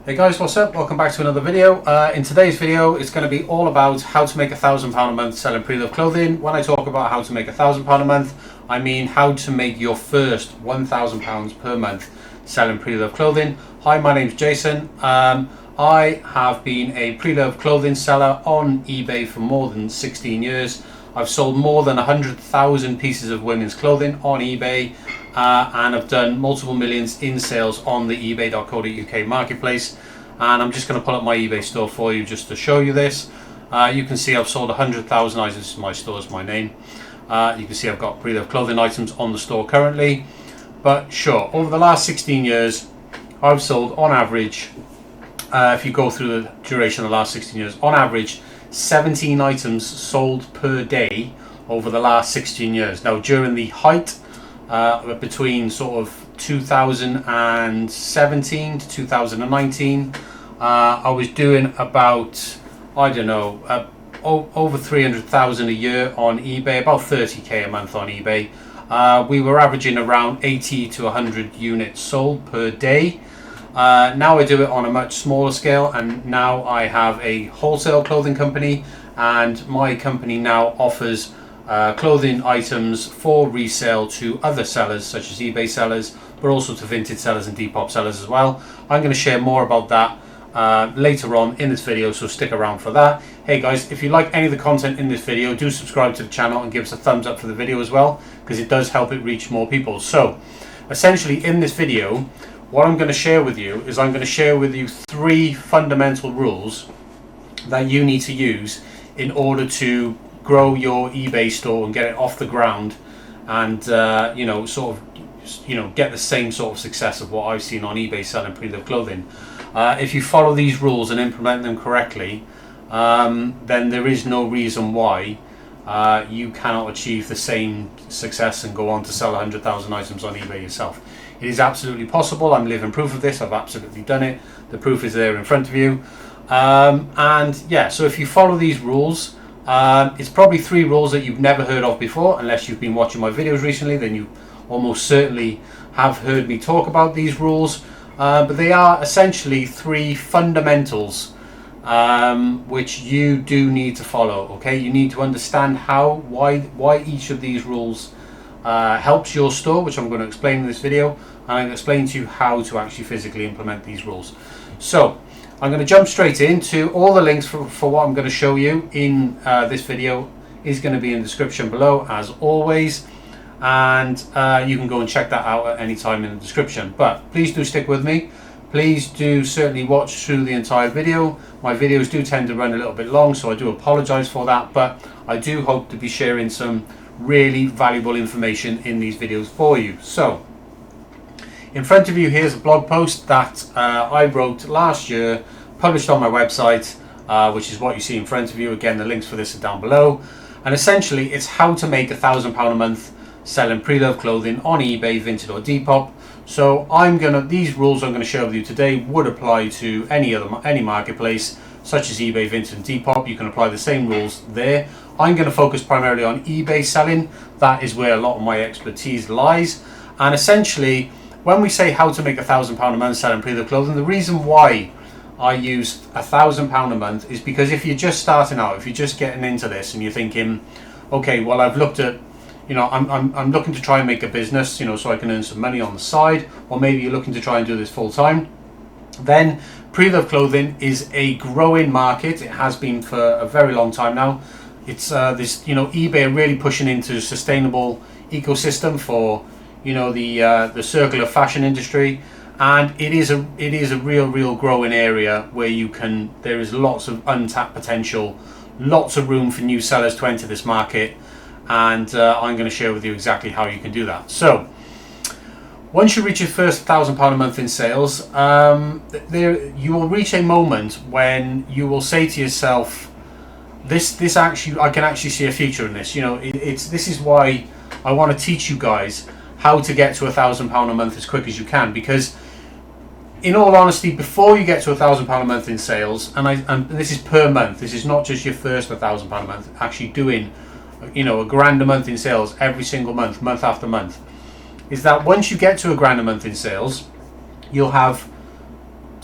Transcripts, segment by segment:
Hey guys, what's up? Welcome back to another video. In today's video, it's going to be all about how to make £1,000 a month selling pre-loved clothing. When I talk about how to make £1,000 a month, I mean how to make your first £1,000 per month selling pre-loved clothing. Hi, my name's Jason. I have been a pre-loved clothing seller on eBay for more than 16 years. I've sold more than 100,000 pieces of women's clothing on eBay, and I've done multiple millions in sales on the ebay.co.uk marketplace. And I'm just going to pull up my eBay store for you just to show you this. You can see I've sold 100,000 items. This is my store, is my name. You can see I've got pre-loved clothing items on the store currently. But sure, over the last 16 years, I've sold on average, if you go through the duration of the last 16 years, on average 17 items sold per day over the last 16 years. Now during the height, between sort of 2017 to 2019, I was doing about, I don't know, over 300,000 a year on eBay, about 30k a month on eBay. We were averaging around 80 to 100 units sold per day. Now I do it on a much smaller scale, and now I have a wholesale clothing company, and my company now offers clothing items for resale to other sellers such as eBay sellers, but also to vintage sellers and Depop sellers as well. I'm going to share more about that later on in this video, so stick around for that. Hey guys, if you like any of the content in this video, do subscribe to the channel and give us a thumbs up for the video as well, because it does help it reach more people. So essentially in this video, what I'm going to share with you is I'm going to share with you 3 fundamental rules that you need to use in order to grow your eBay store and get it off the ground, and get the same sort of success of what I've seen on eBay selling pre-loved clothing. If you follow these rules and implement them correctly, then there is no reason why you cannot achieve the same success and go on to sell 100,000 items on eBay yourself. It is absolutely possible. I'm living proof of this. I've absolutely done it. The proof is there in front of you. And yeah, so if you follow these rules, it's probably 3 rules that you've never heard of before. Unless you've been watching my videos recently, then you almost certainly have heard me talk about these rules. But they are essentially 3 fundamentals which you do need to follow. Okay, you need to understand why each of these rules helps your store, which I'm going to explain in this video, and I'm going to explain to you how to actually physically implement these rules. So I'm going to jump straight into all the links for what I'm going to show you in this video is going to be in the description below, as always, and you can go and check that out at any time in the description. But please do stick with me. Please do certainly watch through the entire video. My videos do tend to run a little bit long, so I do apologize for that, but I do hope to be sharing some really valuable information in these videos for you. So in front of you, here's a blog post that I wrote last year, published on my website, which is what you see in front of you. Again, the links for this are down below. And essentially, it's how to make £1,000 a month selling pre-loved clothing on eBay, Vinted or Depop. So these rules I'm going to share with you today would apply to any marketplace such as eBay, Vinted and Depop. You can apply the same rules there. I'm going to focus primarily on eBay selling. That is where a lot of my expertise lies. And essentially, when we say how to make £1,000 a month selling pre-loved clothing, the reason why I use £1,000 a month is because if you're just starting out, if you're just getting into this and you're thinking, okay, well, I've looked at, I'm looking to try and make a business, so I can earn some money on the side, or maybe you're looking to try and do this full time, then pre-loved clothing is a growing market. It has been for a very long time now. It's eBay are really pushing into sustainable ecosystem for the circular fashion industry, and it is a real growing area where there is lots of untapped potential, lots of room for new sellers to enter this market, and I'm going to share with you exactly how you can do that. So once you reach your first £1,000 a month in sales, you will reach a moment when you will say to yourself, this actually, I can actually see a future in this. This is why I want to teach you guys how to get to £1,000 a month as quick as you can, because in all honesty, before you get to £1,000 a month in sales, and this is per month, this is not just your first £1,000 a month, actually doing a grand a month in sales every single month, month after month, is that once you get to a grand a month in sales, you'll have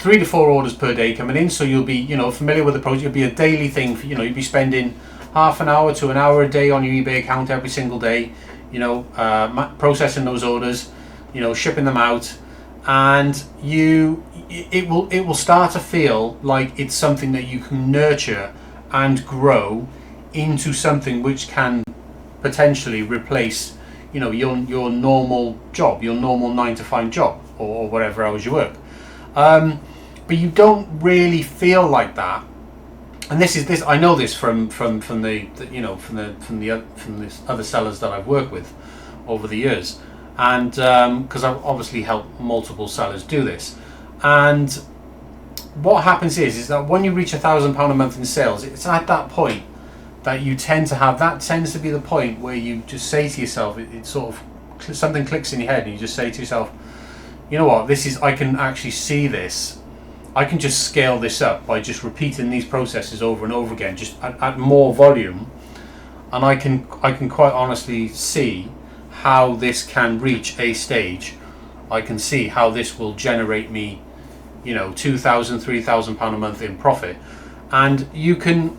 3 to 4 orders per day coming in, so you'll be, familiar with the process. It'll be a daily thing. You'll be spending half an hour to an hour a day on your eBay account every single day, processing those orders, shipping them out, and it will start to feel like it's something that you can nurture and grow into something which can potentially replace, your normal job, your normal 9 to 5 job, or whatever hours you work. But you don't really feel like that. And this I know this from the other sellers that I've worked with over the years, and because I've obviously helped multiple sellers do this. And what happens is that when you reach £1,000 a month in sales, it's at that point that you tends to be the point where you just say to yourself, it sort of something clicks in your head, and you just say to yourself, you know what, I can actually see this. I can just scale this up by just repeating these processes over and over again, just at more volume, and I can quite honestly see how this can reach a stage. I can see how this will generate me, £2,000, £3,000 a month in profit, and you can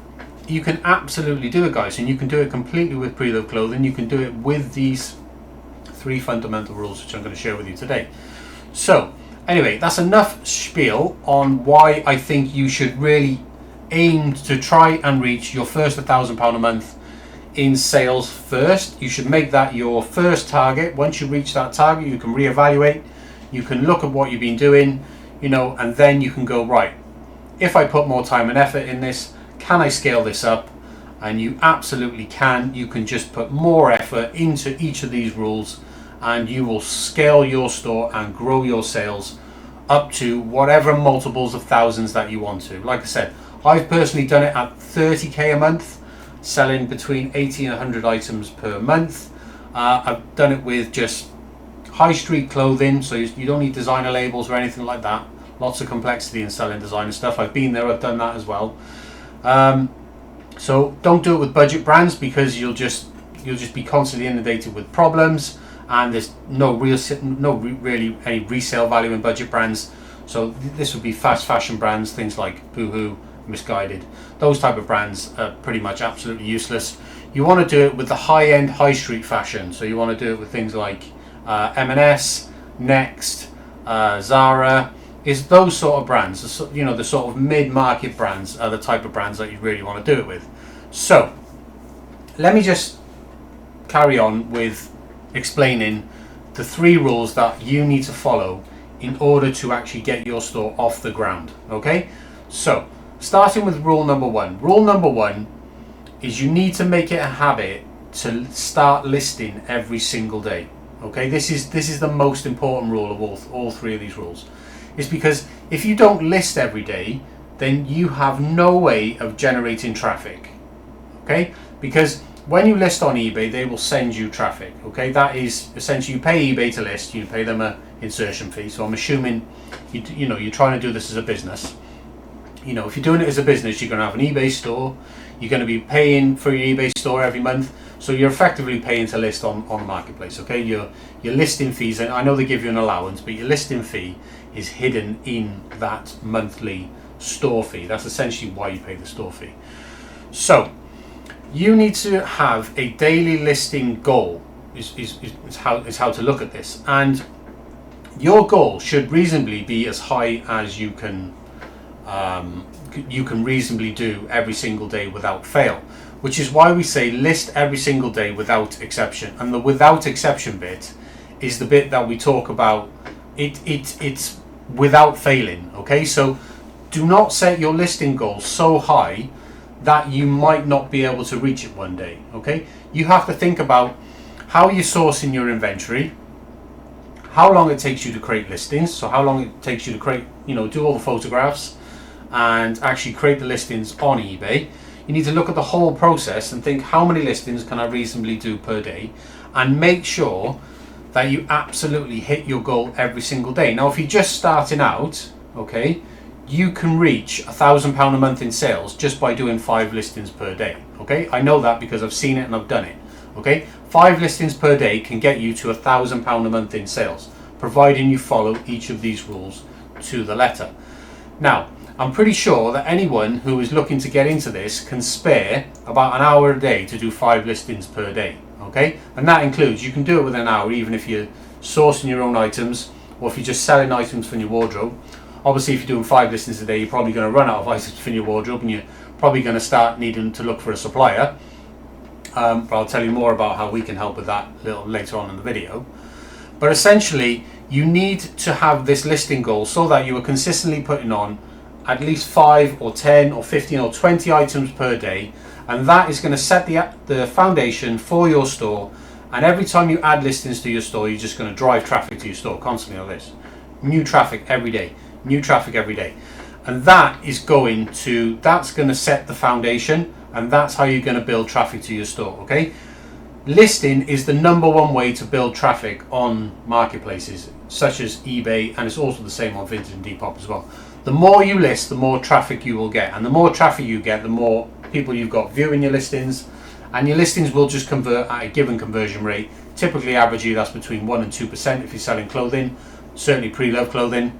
absolutely do it, guys, and you can do it completely with Preloved clothing. You can do it with these 3 fundamental rules, which I'm going to share with you today. So anyway, that's enough spiel on why I think you should really aim to try and reach your first £1,000 a month in sales first. You should make that your first target. Once you reach that target, you can reevaluate, you can look at what you've been doing, and then you can go, right, if I put more time and effort in this, can I scale this up? And you absolutely can. You can just put more effort into each of these rules, and you will scale your store and grow your sales up to whatever multiples of thousands that you want to. Like I said, I've personally done it at 30k a month, selling between 80 and 100 items per month. I've done it with just high street clothing, so you don't need designer labels or anything like that. Lots of complexity in selling designer stuff. I've been there, I've done that as well. So don't do it with budget brands, because you'll just be constantly inundated with problems, and there's no really any resale value in budget brands. So this would be fast fashion brands, things like Boohoo, Misguided. Those type of brands are pretty much absolutely useless. You want to do it with the high-end high street fashion. So you want to do it with things like M&S, Next, Zara. Is those sort of brands, the sort of mid-market brands, are the type of brands that you really want to do it with. So let me just carry on with explaining the 3 rules that you need to follow in order to actually get your store off the ground. Okay, so starting with rule number 1. Rule number 1 is you need to make it a habit to start listing every single day. Okay, this is the most important rule of all 3 of these rules. Is because if you don't list every day, then you have no way of generating traffic. Okay, because when you list on eBay, they will send you traffic. Okay, that is essentially, you pay eBay to list, you pay them an insertion fee. So I'm assuming you're trying to do this as a business. If you're doing it as a business, you're going to have an eBay store. You're going to be paying for your eBay store every month. So you're effectively paying to list on the marketplace. Okay, your listing fees, and I know they give you an allowance, but your listing fee is hidden in that monthly store fee. That's essentially why you pay the store fee. So you need to have a daily listing goal is how to look at this, and your goal should reasonably be as high as you can reasonably do every single day without fail, which is why we say list every single day without exception. And the without exception bit is the bit that we talk about. It's without failing. Okay, so do not set your listing goal so high that you might not be able to reach it one day. Okay, you have to think about how you're sourcing your inventory, how long it takes you to create listings, so how long it takes you to create, do all the photographs and actually create the listings on eBay. You need to look at the whole process and think, how many listings can I reasonably do per day, and make sure that you absolutely hit your goal every single day. Now, if you're just starting out, okay, you can reach £1,000 a month in sales just by doing 5 listings per day. Okay, I know that because I've seen it and I've done it. Okay, 5 listings per day can get you to £1,000 a month in sales, providing you follow each of these rules to the letter. Now, I'm pretty sure that anyone who is looking to get into this can spare about an hour a day to do 5 listings per day. Okay, and that includes, you can do it within an hour even if you're sourcing your own items or if you're just selling items from your wardrobe. Obviously, if you're doing 5 listings a day, you're probably going to run out of items from your wardrobe and you're probably going to start needing to look for a supplier. But I'll tell you more about how we can help with that a little later on in the video. But essentially, you need to have this listing goal so that you are consistently putting on at least 5 or 10 or 15 or 20 items per day, and that is going to set the foundation for your store. And every time you add listings to your store, you're just going to drive traffic to your store constantly on this. New traffic every day, new traffic every day. And that's going to set the foundation, and that's how you're going to build traffic to your store, okay? Listing is the number one way to build traffic on marketplaces such as eBay, and it's also the same on Vinted and Depop as well. The more you list, the more traffic you will get, and the more traffic you get, the more people you've got viewing your listings, and your listings will just convert at a given conversion rate. Typically averagely that's between 1 and 2% if you're selling clothing, certainly pre-loved clothing.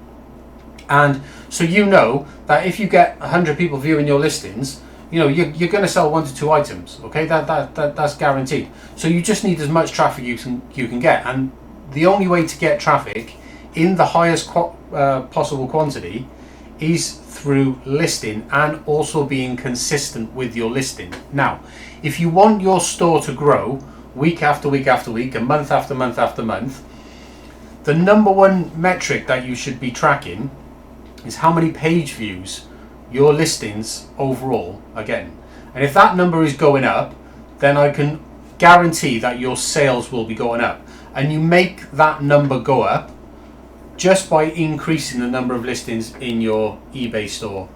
And so you know that if you get 100 people viewing your listings, you know you're going to sell 1 to 2 items, okay? That's guaranteed. So you just need as much traffic you can get, and the only way to get traffic in the highest possible quantity is through listing and also being consistent with your listing. Now, if you want your store to grow week after week after week and month after month after month, the number one metric that you should be tracking is how many page views your listings overall are getting. And if that number is going up, then I can guarantee that your sales will be going up. And you make that number go up just by increasing the number of listings in your eBay store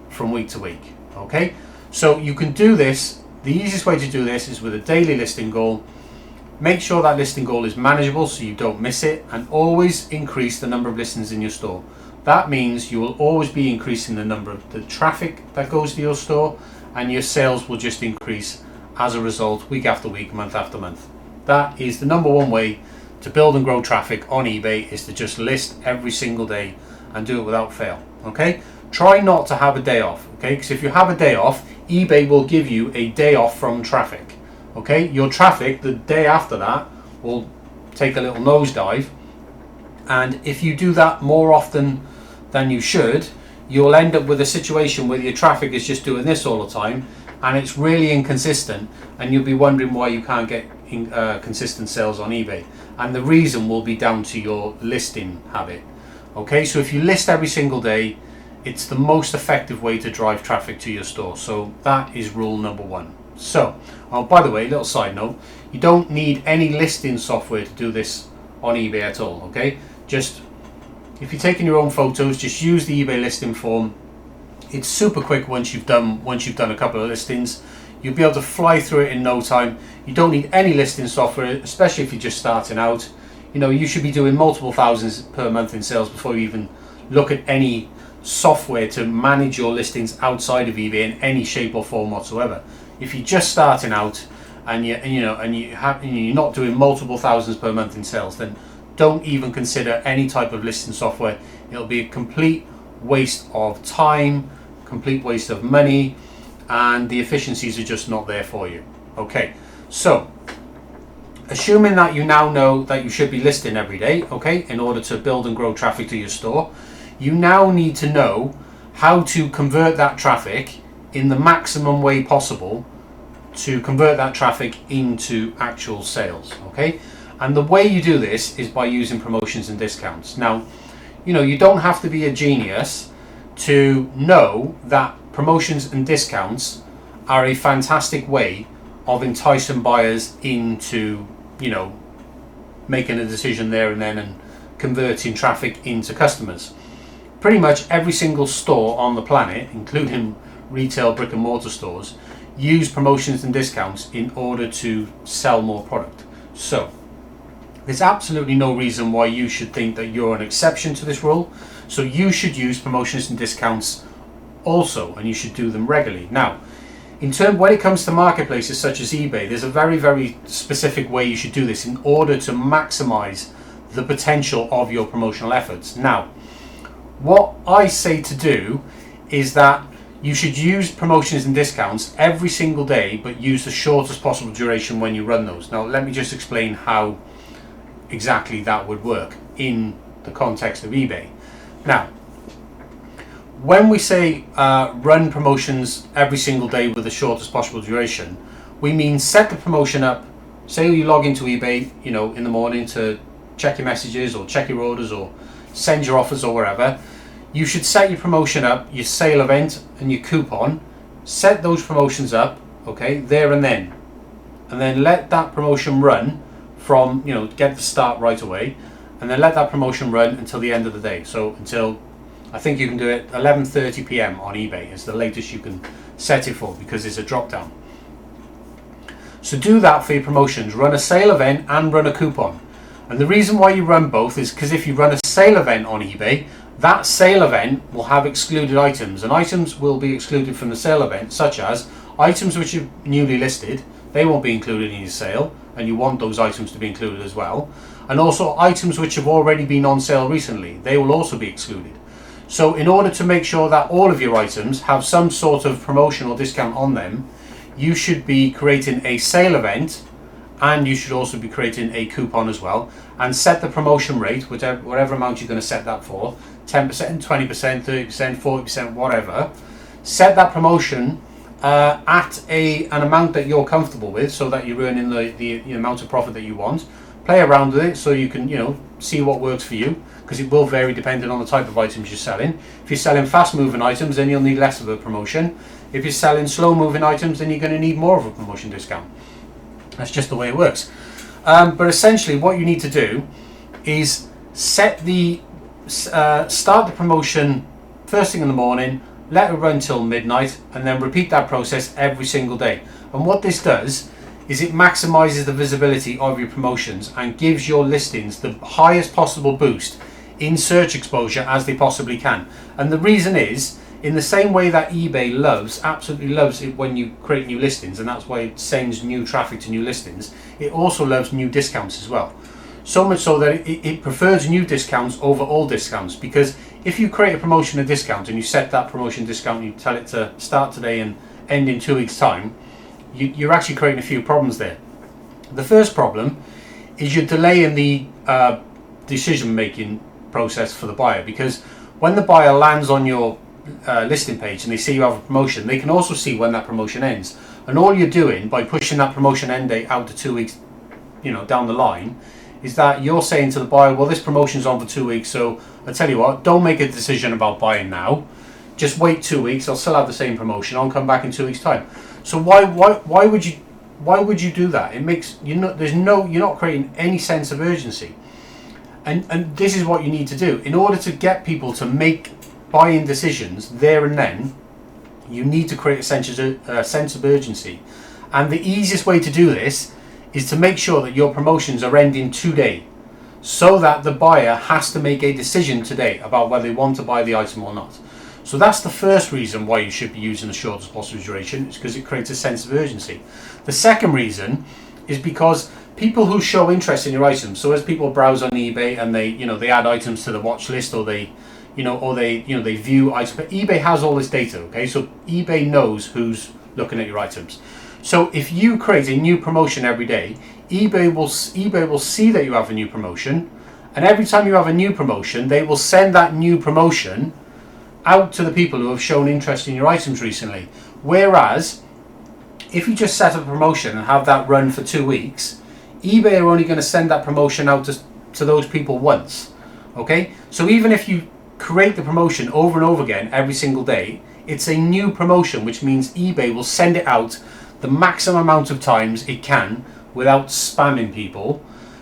from week to week. Okay, so you can do this. The easiest way to do this is with a daily listing goal. Make sure that listing goal is manageable so you don't miss it, and always increase the number of listings in your store. That means you will always be increasing the number of the traffic that goes to your store, and your sales will just increase as a result week after week, month after month. That is the number one way to build and grow traffic on eBay, is to just list every single day and do it without fail. Okay, try not to have a day off, okay, because if you have a day off, eBay will give you a day off from traffic. Okay, your traffic the day after that will take a little nosedive, and if you do that more often than you should, you'll end up with a situation where your traffic is just doing this all the time and it's really inconsistent, and you'll be wondering why you can't get consistent sales on eBay, and the reason will be down to your listing habit. Okay, so if you list every single day, it's the most effective way to drive traffic to your store. So that is rule number 1. So, oh, by the way, little side note, you don't need any listing software to do this on eBay at all. Okay, just if you're taking your own photos, just use the eBay listing form. It's super quick once you've done a couple of listings. You'll be able to fly through it in no time. You don't need any listing software, especially if you're just starting out. You know, you should be doing multiple thousands per month in sales before you even look at any software to manage your listings outside of eBay in any shape or form whatsoever. If you're just starting out and you're not doing multiple thousands per month in sales, then don't even consider any type of listing software. It'll be a complete waste of time, complete waste of money, and the efficiencies are just not there for you. Okay, so assuming that you now know that you should be listing every day, okay, in order to build and grow traffic to your store, you now need to know how to convert that traffic in the maximum way possible to convert that traffic into actual sales. Okay, and the way you do this is by using promotions and discounts. Now, you know, you don't have to be a genius to know that promotions and discounts are a fantastic way of enticing buyers into, you know, making a decision there and then and converting traffic into customers. Pretty much every single store on the planet, including retail brick and mortar stores, use promotions and discounts in order to sell more product. So there's absolutely no reason why you should think that you're an exception to this rule. So you should use promotions and discounts also, and you should do them regularly. Now, when it comes to marketplaces such as eBay, there's a very, very specific way you should do this in order to maximize the potential of your promotional efforts. Now, What I say to do is that you should use promotions and discounts every single day, but use the shortest possible duration when you run those. Now, let me just explain how exactly that would work in the context of eBay. Now, when we say run promotions every single day with the shortest possible duration, we mean set the promotion up. Say you log into eBay, in the morning to check your messages or check your orders or send your offers or wherever. You should set your promotion up, your sale event and your coupon. Set those promotions up, okay, there and then let that promotion run from, get the start right away, and then let that promotion run until the end of the day. So until, I think you can do it 11:30 p.m. on eBay is the latest you can set it for, because it's a drop down. So do that for your promotions. Run a sale event and run a coupon. And the reason why you run both is because if you run a sale event on eBay, that sale event will have excluded items, and items will be excluded from the sale event, such as items which are newly listed. They won't be included in your sale, and you want those items to be included as well. And also items which have already been on sale recently, they will also be excluded. So in order to make sure that all of your items have some sort of promotion or discount on them, you should be creating a sale event, and you should also be creating a coupon as well, and set the promotion rate, whatever amount you're going to set that for, 10%, 20%, 30%, 40%, whatever. Set that promotion at an amount that you're comfortable with, so that you're earning the amount of profit that you want. Play around with it so you can see what works for you, because it will vary depending on the type of items you're selling. If you're selling fast moving items, then you'll need less of a promotion. If you're selling slow moving items, then you're going to need more of a promotion discount. That's just the way it works. But essentially what you need to do is start the promotion first thing in the morning, let it run till midnight, and then repeat that process every single day. And what this does is it maximizes the visibility of your promotions and gives your listings the highest possible boost in search exposure as they possibly can. And the reason is, in the same way that eBay absolutely loves it when you create new listings, and that's why it sends new traffic to new listings, it also loves new discounts as well. So much so that it prefers new discounts over old discounts, because if you create a promotion or discount and you set that promotion discount and you tell it to start today and end in 2 weeks' time, you're actually creating a few problems there. The first problem is you're delaying the decision making process for the buyer, because when the buyer lands on your listing page and they see you have a promotion, they can also see when that promotion ends. And all you're doing by pushing that promotion end date out to 2 weeks down the line is that you're saying to the buyer, well, this promotion's on for 2 weeks, so I tell you what, don't make a decision about buying now, just wait 2 weeks, I'll still have the same promotion, I'll come back in 2 weeks time. So why would you do that? It makes you're not creating any sense of urgency. And this is what you need to do in order to get people to make buying decisions there and then. You need to create a sense of urgency, and the easiest way to do this is to make sure that your promotions are ending today, so that the buyer has to make a decision today about whether they want to buy the item or not. So that's the first reason why you should be using the shortest possible duration, is because it creates a sense of urgency. The second reason is because people who show interest in your items, so as people browse on eBay and they add items to the watch list, or they view items, but eBay has all this data, okay? So eBay knows who's looking at your items. So if you create a new promotion every day, eBay will see that you have a new promotion, and every time you have a new promotion, they will send that new promotion out to the people who have shown interest in your items recently. Whereas if you just set up a promotion and have that run for 2 weeks, eBay are only going to send that promotion out to those people once. Okay, so even if you create the promotion over and over again every single day, it's a new promotion, which means eBay will send it out the maximum amount of times it can without spamming people,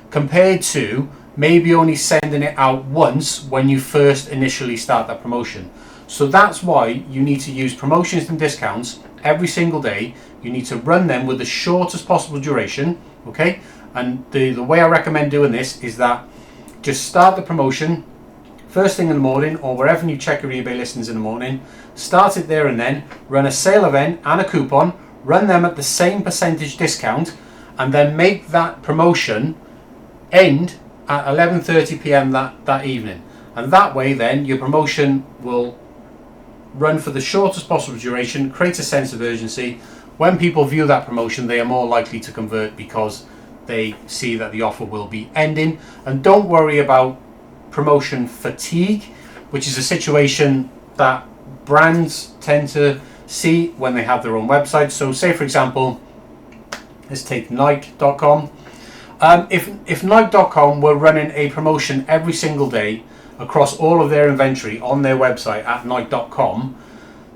compared to maybe only sending it out once when you first initially start that promotion. So that's why you need to use promotions and discounts every single day. You need to run them with the shortest possible duration, okay? And the way I recommend doing this is that just start the promotion first thing in the morning, or wherever you check your eBay listings in the morning, start it there and then, run a sale event and a coupon, run them at the same percentage discount, and then make that promotion end at 11:30 p.m. that evening. And that way then your promotion will run for the shortest possible duration, create a sense of urgency. When people view that promotion, they are more likely to convert because they see that the offer will be ending. And don't worry about promotion fatigue, which is a situation that brands tend to see when they have their own website. So say for example, let's take Nike.com. If Nike.com were running a promotion every single day across all of their inventory on their website at Nike.com,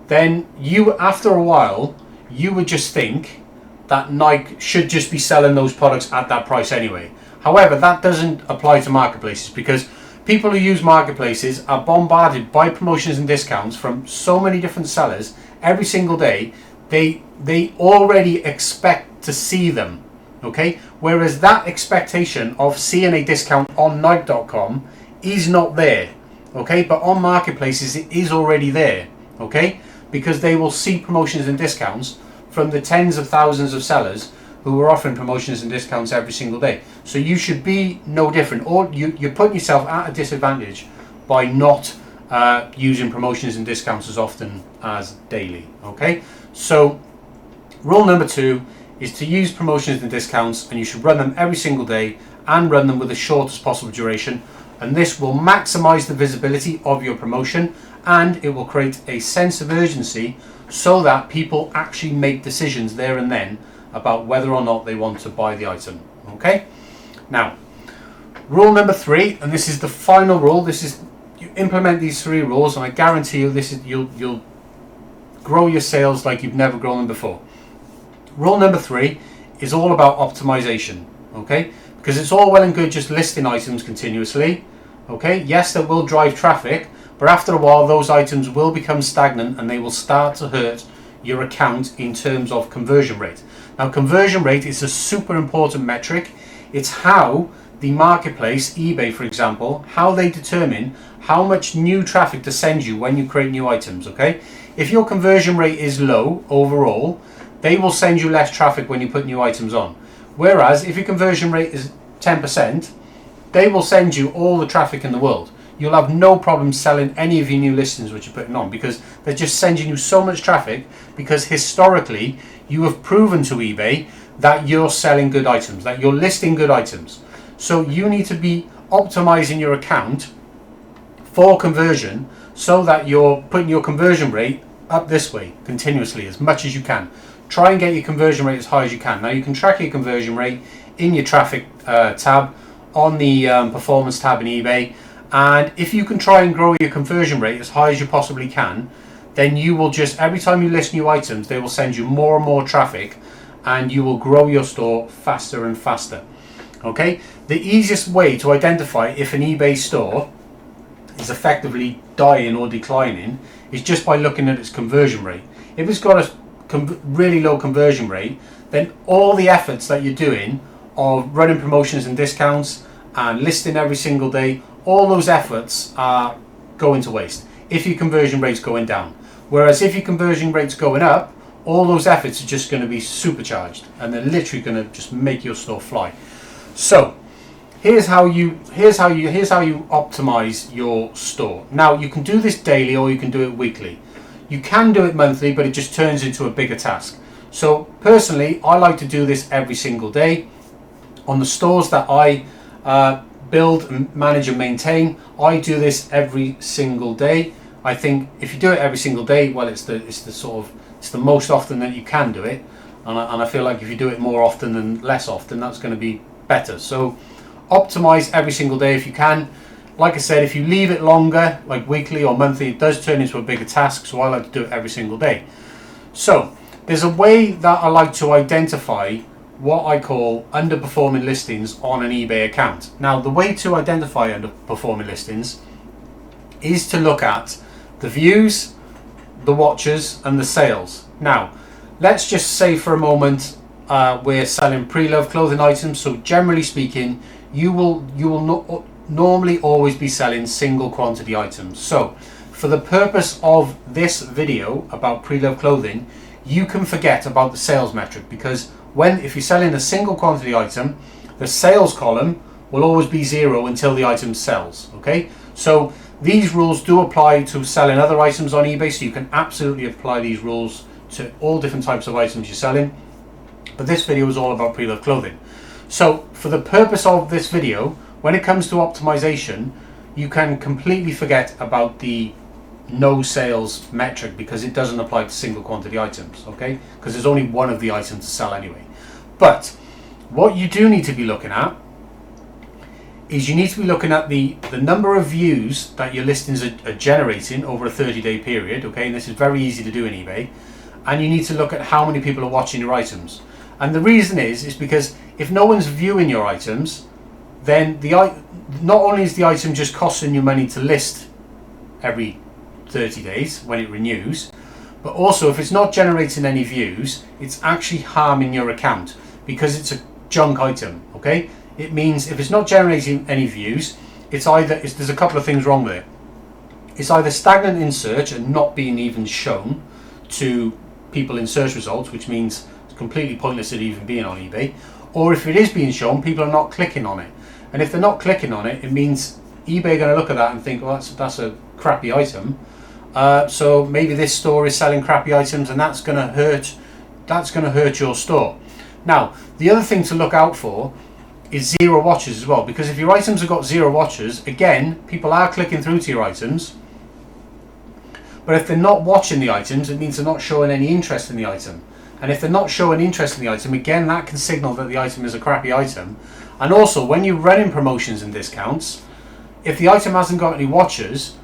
then you, after a while, you would just think that Nike should just be selling those products at that price anyway. However, that doesn't apply to marketplaces, because people who use marketplaces are bombarded by promotions and discounts from so many different sellers every single day. They already expect to see them, okay? Whereas that expectation of seeing a discount on Nike.com is not there, okay? But on marketplaces it is already there, okay? Because they will see promotions and discounts from the tens of thousands of sellers who are offering promotions and discounts every single day. So you should be no different, or you're putting yourself at a disadvantage by not using promotions and discounts as often as daily, okay? So rule number 2 is to use promotions and discounts, and you should run them every single day and run them with the shortest possible duration. And this will maximize the visibility of your promotion, and it will create a sense of urgency so that people actually make decisions there and then about whether or not they want to buy the item. Okay? Now, rule number 3, and this is the final rule. This is, you implement these 3 rules, and I guarantee you this is you'll grow your sales like you've never grown them before. Rule number 3 is all about optimization. Okay? Because it's all well and good just listing items continuously. Okay, yes, that will drive traffic, but after a while those items will become stagnant and they will start to hurt your account in terms of conversion rate. Now, conversion rate is a super important metric. It's how the marketplace, eBay for example, how they determine how much new traffic to send you when you create new items. Okay, if your conversion rate is low overall, they will send you less traffic when you put new items on. Whereas if your conversion rate is 10%, they will send you all the traffic in the world. You'll have no problem selling any of your new listings which you're putting on, because they're just sending you so much traffic, because historically you have proven to eBay that you're selling good items, that you're listing good items. So you need to be optimizing your account for conversion so that you're putting your conversion rate up this way continuously as much as you can. Try and get your conversion rate as high as you can. Now, you can track your conversion rate in your traffic tab on the performance tab in eBay, and if you can try and grow your conversion rate as high as you possibly can, then you will just, every time you list new items, they will send you more and more traffic, and you will grow your store faster and faster. Okay, the easiest way to identify if an eBay store is effectively dying or declining is just by looking at its conversion rate. If it's got a really low conversion rate, then all the efforts that you're doing of running promotions and discounts and listing every single day, all those efforts are going to waste if your conversion rate's going down. Whereas if your conversion rate's going up, all those efforts are just going to be supercharged, and they're literally going to just make your store fly. So here's how you optimize your store. Now, you can do this daily or you can do it weekly. You can do it monthly, but it just turns into a bigger task. So personally, I like to do this every single day. On the stores that I build and manage and maintain, I do this every single day. I think if you do it every single day, well, it's the most often that you can do it, and I feel like if you do it more often than less often, that's going to be better. So optimize every single day if you can. Like I said, if you leave it longer, like weekly or monthly, it does turn into a bigger task, so I like to do it every single day. So there's a way that I like to identify what I call underperforming listings on an eBay account. Now, the way to identify underperforming listings is to look at the views, the watches, and the sales. Now, let's just say for a moment we're selling pre-loved clothing items, so generally speaking, you will normally always be selling single quantity items. So for the purpose of this video about pre-loved clothing, you can forget about the sales metric, because if you're selling a single quantity item, the sales column will always be 0 until the item sells. Okay, so These rules do apply to selling other items on eBay, so you can absolutely apply these rules to all different types of items you're selling. But this video is all about Preloved clothing. So for the purpose of this video, when it comes to optimization, you can completely forget about the no sales metric, because it doesn't apply to single quantity items, okay? Because there's only one of the items to sell anyway. But what you do need to be looking at is you need to be looking at the number of views that your listings are generating over a 30-day period, okay? And this is very easy to do in eBay. And you need to look at how many people are watching your items. And the reason is because if no one's viewing your items, then not only is the item just costing you money to list every 30 days when it renews, but also if it's not generating any views, it's actually harming your account because it's a junk item, okay? It means if it's not generating any views, there's a couple of things wrong with it. It's either stagnant in search and not being even shown to people in search results, which means it's completely pointless at even being on eBay, or if it is being shown, people are not clicking on it. And if they're not clicking on it, it means eBay are going to look at that and think, well, that's a crappy item. So maybe this store is selling crappy items, and that's going to hurt your store. Now, the other thing to look out for is 0 watches as well, because if your items have got 0 watches, again, people are clicking through to your items, but if they're not watching the items, it means they're not showing any interest in the item. And if they're not showing interest in the item, again, that can signal that the item is a crappy item. And also, when you're running promotions and discounts, if the item hasn't got any watches,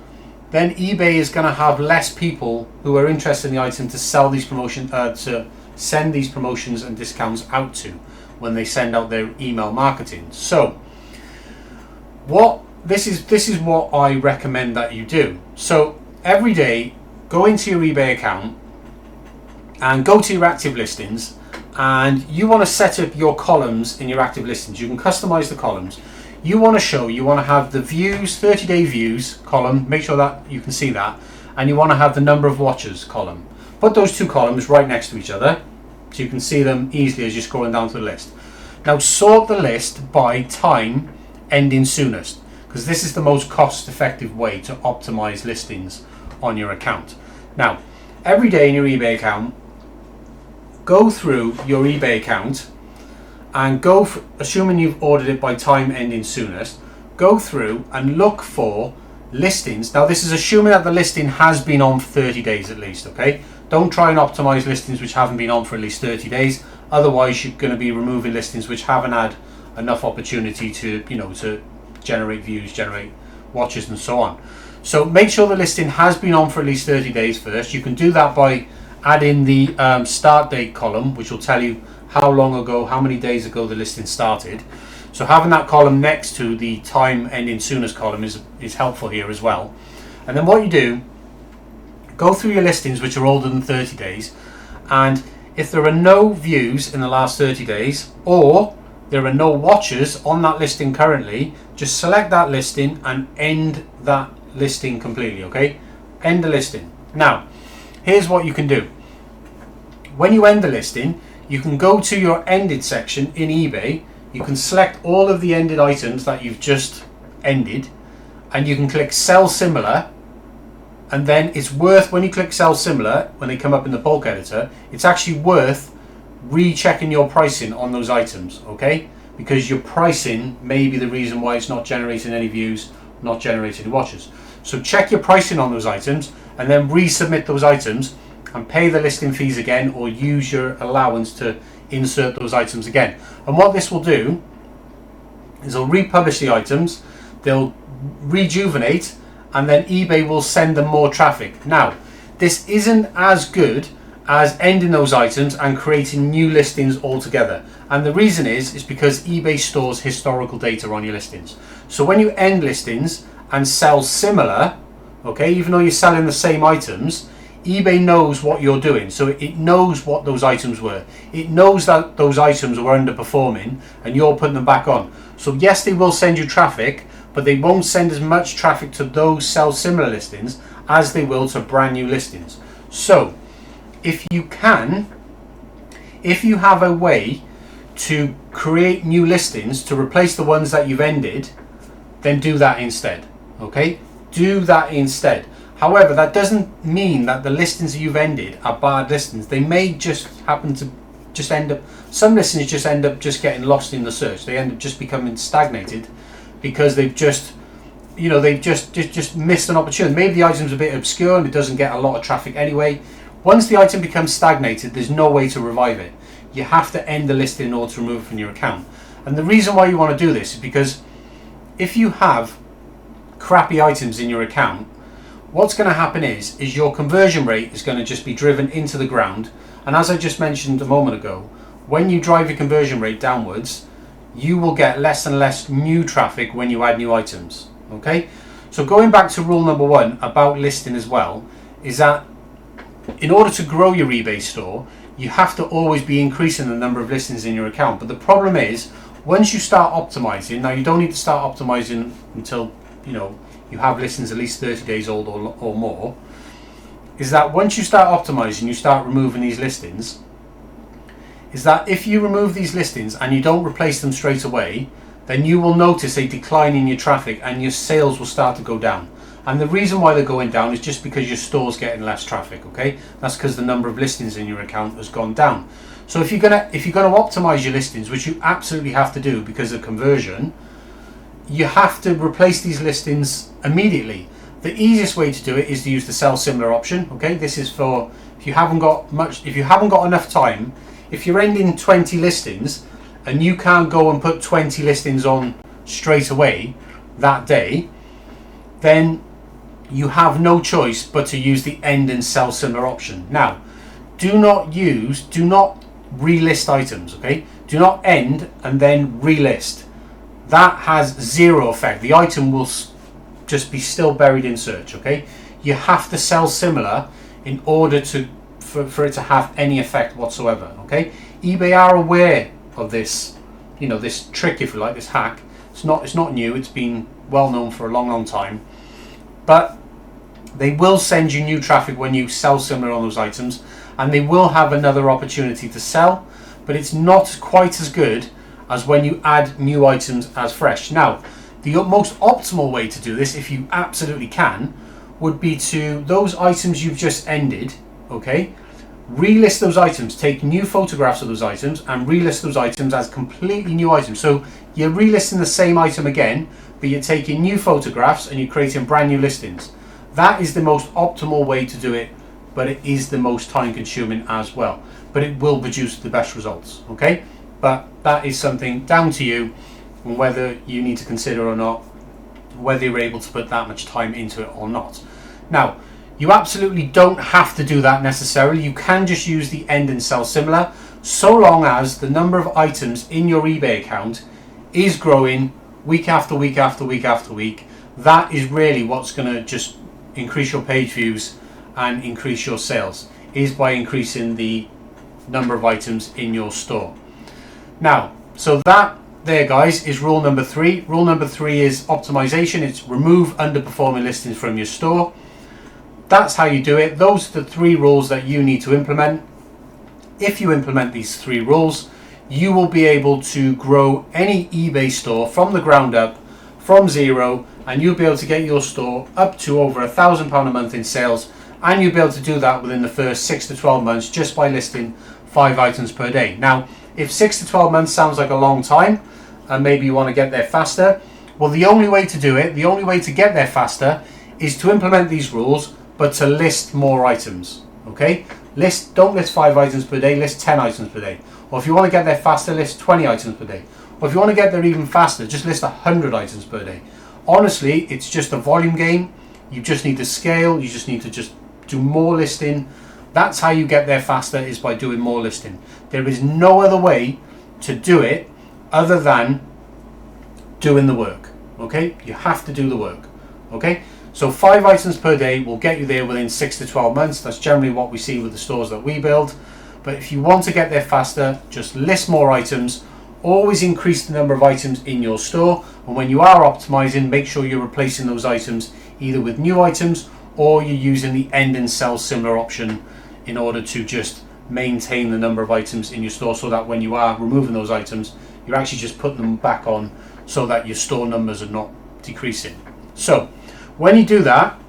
then eBay is going to have less people who are interested in the item to sell these to send these promotions and discounts out to when they send out their email marketing. So this is what I recommend that you do. So every day, go into your eBay account and go to your active listings, and you want to set up your columns in your active listings. You can customize the columns. You want to have the views, 30-day views column, make sure that you can see that, and you want to have the number of watches column. Put those two columns right next to each other so you can see them easily as you're scrolling down to the list. Now sort the list by time ending soonest, because this is the most cost-effective way to optimize listings on your account. Now, every day in your eBay account, go through your eBay account and assuming you've ordered it by time ending soonest, go through and look for listings. Now this is assuming that the listing has been on for 30 days at least, okay? Don't try and optimize listings which haven't been on for at least 30 days. Otherwise you're going to be removing listings which haven't had enough opportunity to generate views, generate watches and so on. So make sure the listing has been on for at least 30 days first. You can do that by adding the start date column, which will tell you how long ago, how many days ago the listing started. So having that column next to the time ending soonest column is helpful here as well. And then what you do, go through your listings which are older than 30 days, and if there are no views in the last 30 days or there are no watches on that listing currently, just select that listing and end that listing completely, okay? End the listing. Now, here's what you can do. When you end the listing, you can go to your ended section in eBay. You can select all of the ended items that you've just ended, and you can click sell similar, and then it's worth, when you click sell similar, when they come up in the bulk editor, it's actually worth rechecking your pricing on those items, okay? Because your pricing may be the reason why it's not generating any views, not generating any watches. So check your pricing on those items and then resubmit those items and pay the listing fees again, or use your allowance to insert those items again. And what this will do is it'll republish the items, they'll rejuvenate, and then eBay will send them more traffic. Now, this isn't as good as ending those items and creating new listings altogether. And the reason is because eBay stores historical data on your listings. So when you end listings and sell similar, okay, even though you're selling the same items, eBay knows what you're doing. So it knows what those items were. It knows that those items were underperforming and you're putting them back on. So yes, they will send you traffic, but they won't send as much traffic to those sell similar listings as they will to brand new listings. So if you have a way to create new listings to replace the ones that you've ended, then do that instead, okay? do that instead. However, that doesn't mean that the listings that you've ended are bad listings. They may just happen to just end up, some listings just end up just getting lost in the search. They end up just becoming stagnated because they've just, they've just missed an opportunity. Maybe the item's a bit obscure and it doesn't get a lot of traffic anyway. Once the item becomes stagnated, there's no way to revive it. You have to end the listing in order to remove it from your account. And the reason why you want to do this is because if you have crappy items in your account, what's going to happen is your conversion rate is going to just be driven into the ground. And as I just mentioned a moment ago, when you drive your conversion rate downwards, you will get less and less new traffic when you add new items. Okay, so going back to rule number 1 about listing as well, is that in order to grow your eBay store, you have to always be increasing the number of listings in your account. But the problem is, once you start optimizing, now you don't need to start optimizing until you have listings at least 30 days old or more, is that once you start optimizing, you start removing these listings, is that if you remove these listings and you don't replace them straight away, then you will notice a decline in your traffic and your sales will start to go down. And the reason why they're going down is just because your store's getting less traffic, okay? That's because the number of listings in your account has gone down. So if you're gonna optimize your listings, which you absolutely have to do because of conversion, you have to replace these listings immediately. The easiest way to do it is to use the sell similar option. Okay, this is for if you haven't got enough time. If you're ending 20 listings and you can't go and put 20 listings on straight away that day, then you have no choice but to use the end and sell similar option. Now, do not relist items. Okay, do not end and then relist. That has zero effect. The item will just be still buried in search. Okay, you have to sell similar in order for it to have any effect whatsoever. Okay, eBay are aware of this, this trick, if you like, this hack. It's not new. It's been well known for a long time, but they will send you new traffic when you sell similar on those items, and they will have another opportunity to sell, but it's not quite as good as when you add new items as fresh. Now, the most optimal way to do this, if you absolutely can, would be to those items you've just ended, okay, relist those items, take new photographs of those items and relist those items as completely new items. So you're relisting the same item again, but you're taking new photographs and you're creating brand new listings. That is the most optimal way to do it, but it is the most time consuming as well, but it will produce the best results. Okay, but that is something down to you and whether you need to consider or not, whether you're able to put that much time into it or not. Now, you absolutely don't have to do that necessarily. You can just use the end and sell similar, so long as the number of items in your eBay account is growing week after week after week after week. That is really what's going to just increase your page views and increase your sales, is by increasing the number of items in your store. Now, so that there, guys, is rule number 3. Rule number 3 is optimization. It's remove underperforming listings from your store. That's how you do it. Those are the 3 rules that you need to implement. If you implement these 3 rules, you will be able to grow any eBay store from the ground up, from zero, and you'll be able to get your store up to over £1,000 a month in sales, and you'll be able to do that within the first 6 to 12 months just by listing 5 items per day. Now, if 6 to 12 months sounds like a long time, and maybe you want to get there faster, well, the only way to do it, the only way to get there faster, is to implement these rules, but to list more items. Okay, don't list 5 items per day, list 10 items per day. Or if you want to get there faster, list 20 items per day. Or if you want to get there even faster, just list 100 items per day. Honestly, it's just a volume game. You just need to scale. You just need to just do more listing. That's how you get there faster, is by doing more listing. There is no other way to do it other than doing the work. Okay, you have to do the work. Okay, so 5 items per day will get you there within 6 to 12 months. That's generally what we see with the stores that we build. But if you want to get there faster, just list more items. Always increase the number of items in your store, and when you are optimizing, make sure you're replacing those items either with new items, or you're using the end and sell similar option in order to just maintain the number of items in your store, so that when you are removing those items, you're actually just putting them back on, so that your store numbers are not decreasing. So When you do that,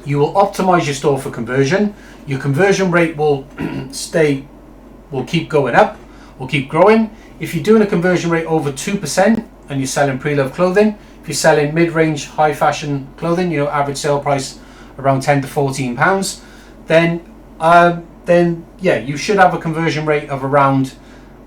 you will optimize your store for conversion. Your conversion rate will keep going up, will keep growing. If you're doing a conversion rate over 2% and you're selling pre-loved clothing, if you're selling mid-range, high fashion clothing, you know, average sale price around 10 to 14 pounds, then yeah, you should have a conversion rate of around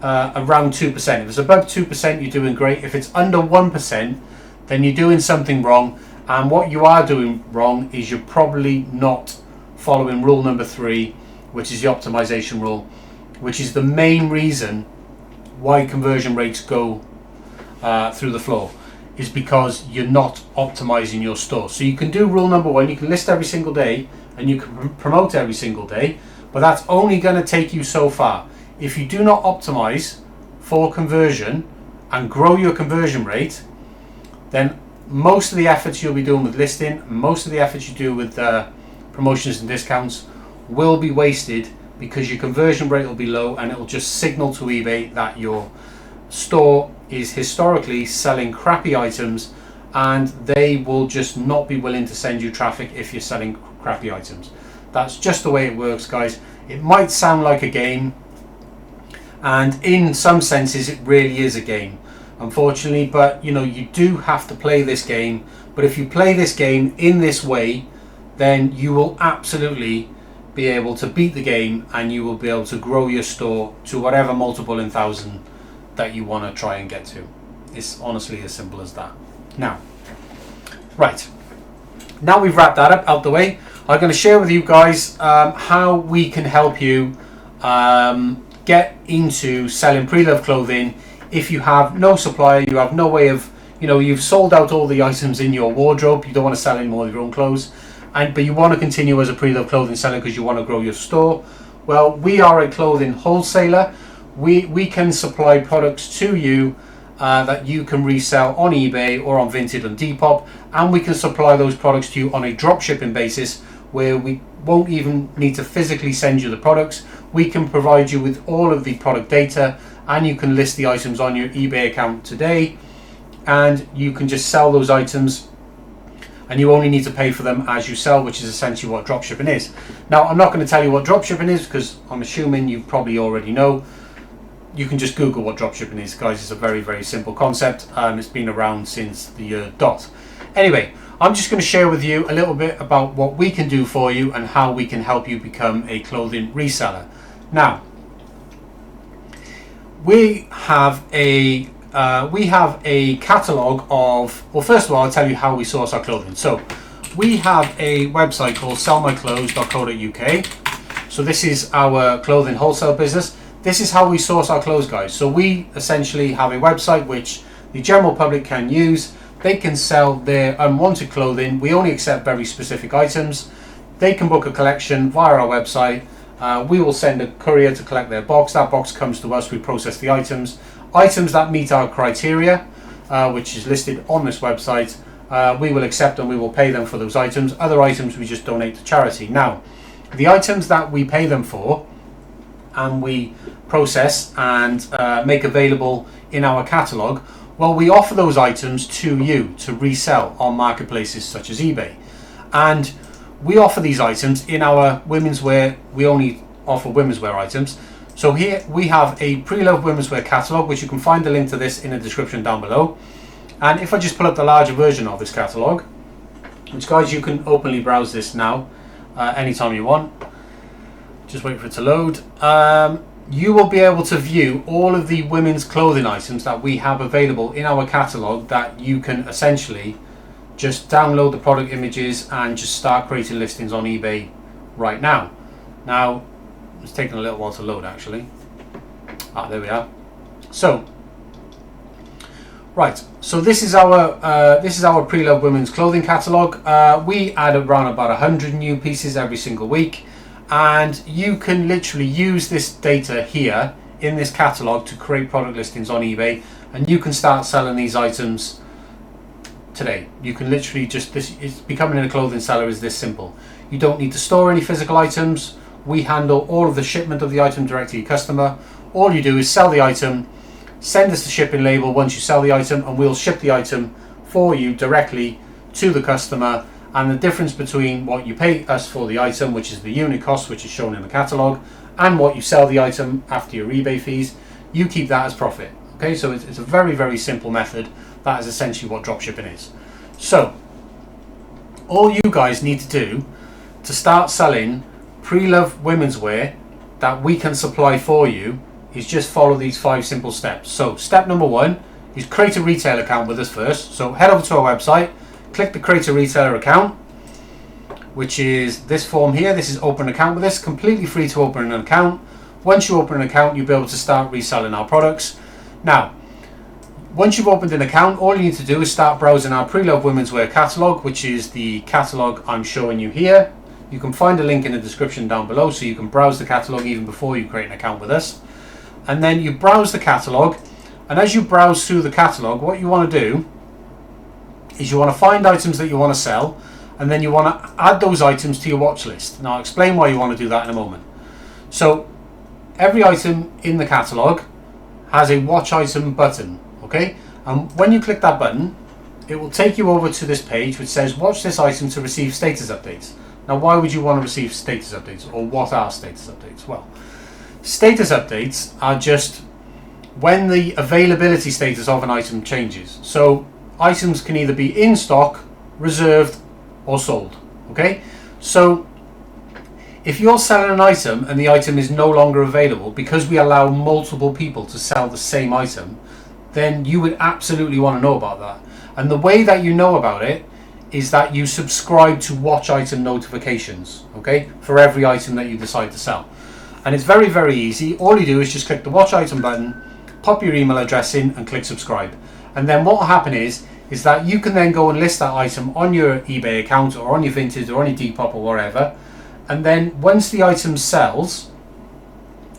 2%. If it's above 2%, you're doing great. If it's under 1%, then you're doing something wrong. And what you are doing wrong is you're probably not following rule number 3, which is the optimization rule, which is the main reason why conversion rates go through the floor, is because you're not optimizing your store. So you can do rule number 1, you can list every single day and you can promote every single day, but that's only going to take you so far. If you do not optimize for conversion and grow your conversion rate, then most of the efforts you'll be doing with listing, most of the efforts you do with promotions and discounts will be wasted, because your conversion rate will be low and it will just signal to eBay that your store is historically selling crappy items, and they will just not be willing to send you traffic if you're selling crappy items. That's just the way it works, guys. It might sound like a game, and in some senses it really is a game, unfortunately, but you know, you do have to play this game. But if you play this game in this way, then you will absolutely be able to beat the game, and you will be able to grow your store to whatever multiple in 1,000 that you want to try and get to. It's honestly as simple as that. Now, right, now we've wrapped that up out the way, I'm going to share with you guys how we can help you get into selling pre-loved clothing if you have no supplier, you have no way of, you know, you've sold out all the items in your wardrobe, you don't want to sell any more of your own clothes, but you want to continue as a pre-loved clothing seller because you want to grow your store. Well, we are a clothing wholesaler. We can supply products to you that you can resell on eBay or on Vinted and Depop, and we can supply those products to you on a drop shipping basis, where we won't even need to physically send you the products. We can provide you with all of the product data, and you can list the items on your eBay account today, and you can just sell those items, and you only need to pay for them as you sell, which is essentially what dropshipping is. Now, I'm not going to tell you what dropshipping is because I'm assuming you probably already know. You can just Google what dropshipping is, guys. It's a very, very simple concept. It's been around since the year dot. Anyway, I'm just going to share with you a little bit about what we can do for you and how we can help you become a clothing reseller. Now, we have a catalog of, well, first of all, I'll tell you how we source our clothing. So we have a website called sellmyclothes.co.uk. So this is our clothing wholesale business. This is how we source our clothes, guys. So we essentially have a website which the general public can use. They can sell their unwanted clothing. We only accept very specific items. They can book a collection via our website. We will send a courier to collect their box. That box comes to us. We process the items. Items that meet our criteria, which is listed on this website, we will accept and we will pay them for those items. Other items we just donate to charity. Now, the items that we pay them for and we process and make available in our catalogue, well, we offer those items to you to resell on marketplaces such as eBay. And we offer these items in our women's wear. We only offer women's wear items. So here we have a pre-loved women's wear catalogue, which you can find the link to this in the description down below. And if I just pull up the larger version of this catalogue, which, guys, you can openly browse this now anytime you want. Just wait for it to load. You will be able to view all of the women's clothing items that we have available in our catalogue, that you can essentially just download the product images and just start creating listings on eBay right now. Now, it's taking a little while to load, actually. There we are. So, right. So this is our pre-loved women's clothing catalogue. We add around about 100 new pieces every single week, and you can literally use this data here in this catalogue to create product listings on eBay, and you can start selling these items today. You can literally it's becoming a clothing seller is this simple. You don't need to store any physical items. We handle all of the shipment of the item direct to your customer. All you do is sell the item, send us the shipping label once you sell the item, and we'll ship the item for you directly to the customer, and the difference between what you pay us for the item, which is the unit cost, which is shown in the catalogue, and what you sell the item after your eBay fees, you keep that as profit. Okay, so it's a very, very simple method. That is essentially what dropshipping is. So all you guys need to do to start selling Preloved women's wear that we can supply for you is just follow these 5 simple steps. So step number 1 is create a retail account with us first. So head over to our website, click the create a retailer account, which is this form here. This is open an account with us, completely free to open an account. Once you open an account, you'll be able to start reselling our products. Now, once you've opened an account, all you need to do is start browsing our Preloved women's wear catalogue, which is the catalogue I'm showing you here. You can find a link in the description down below, so you can browse the catalogue even before you create an account with us. And then you browse the catalogue, and as you browse through the catalogue, what you want to do is you want to find items that you want to sell, and then you want to add those items to your watch list. Now I'll explain why you want to do that in a moment. So every item in the catalogue has a watch item button, okay? And when you click that button, it will take you over to this page which says watch this item to receive status updates. Now why would you want to receive status updates, or what are status updates? Well, status updates are just when the availability status of an item changes. So items can either be in stock, reserved, or sold, okay? So if you're selling an item and the item is no longer available, because we allow multiple people to sell the same item, then you would absolutely want to know about that. And the way that you know about it is that you subscribe to watch item notifications, okay, for every item that you decide to sell. And it's very, very easy. All you do is just click the watch item button, pop your email address in, and click subscribe. And then what will happen is that you can then go and list that item on your eBay account, or on your Vinted, or on your Depop, or wherever. And then once the item sells,